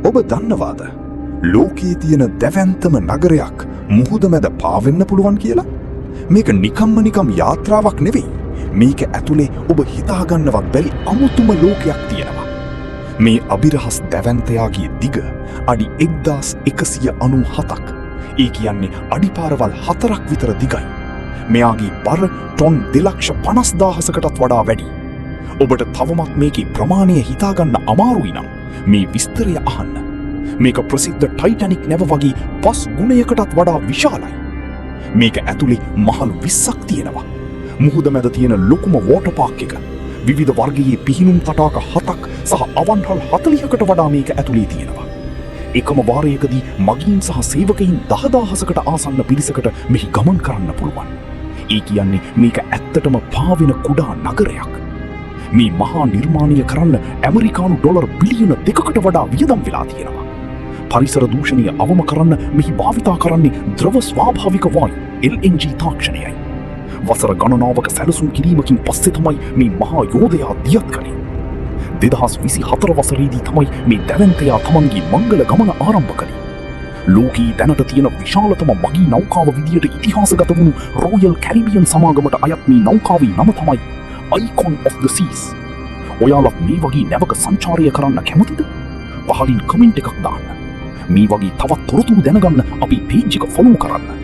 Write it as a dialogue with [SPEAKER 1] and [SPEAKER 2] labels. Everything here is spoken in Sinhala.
[SPEAKER 1] ඔබ දන්නවාද ලෝකයේ තියෙන දැවැන්තම නගරයක් මුහුද මැද පාවෙන්න පුළුවන් කියලා? මේක නිකම් යාත්‍රාවක් නෙවෙයි. මේක ඇතුලේ ඔබ හිතාගන්නවත් බැරි අමුතුම ලෝකයක් තියෙනවා. මේ අභිරහස් දැවැන්තයාගේ දිග අඩි 1197ක්. ඒ කියන්නේ අඩිපාරවල් 4ක් විතර දිගයි. මෙයාගේ බර ටොන් 2,50,000කටත් වඩා වැඩි. ඔබට තවමත් මේකේ ප්‍රමාණය හිතාගන්න අමාරුයි නම් මේ විස්තරය අහන්න. මේක ප්‍රසිද්ධ ටයිටැනික් නැව වගේ 5 ගුණයකටත් වඩා විශාලයි. මේක ඇතුලේ මහලු 20ක් තියෙනවා. මුහුද මැද තියෙන ලොකුම වෝටර් පාක් එක. විවිධ වර්ගයේ පිහිනුම් තටාක 7ක් සහ අවන්හල් 40කට වඩා මේක ඇතුලේ තියෙනවා. එකම වාරයකදී මගීන් සහ සේවකයින් 10,000කට ආසන්න පිරිසකට මෙහි ගමන් කරන්න පුළුවන්. ඒ කියන්නේ මේක ඇත්තටම පාවෙන කුඩා නගරයක්. මේ මහා නිර්මාණය කරන්න ඇමරිකානු ඩොලර් බිලියන 2කට වඩා වියදම් වෙලා තියෙනවා. පරිසර දූෂණය අවම කරන්න මෙහි භාවිතා කරන්නේ ද්‍රව ස්වාභාවික වායු LNG තාක්ෂණයයි. වසර ගණනාවක සැලසුම් කිරීමකින් පස්සේ තමයි මේ මහා යෝධයා දියත් කළේ. 2024 වසරේදී තමයි මේ දැවැන්තයා තමන්ගේ මංගල ගමන ආරම්භ කළේ. ලෝකයේ දැනට තියෙන විශාලතම මගී නෞකාව විදියට ඉතිහාසගත වුණු රෝයල් කැරිබියන් සමාගමට අයත් මේ නෞකාවේ නම තමයි Icon of the Seas. ඔයාලත් මේ වගේ නැවක සංචාරය කරන්න කැමතිද? පහලින් කමෙන්ට් එකක් දාන්න. මේ වගේ තවත් තොරතුරු දැනගන්න අපේ පේජ් එක ෆොලෝ කරන්න.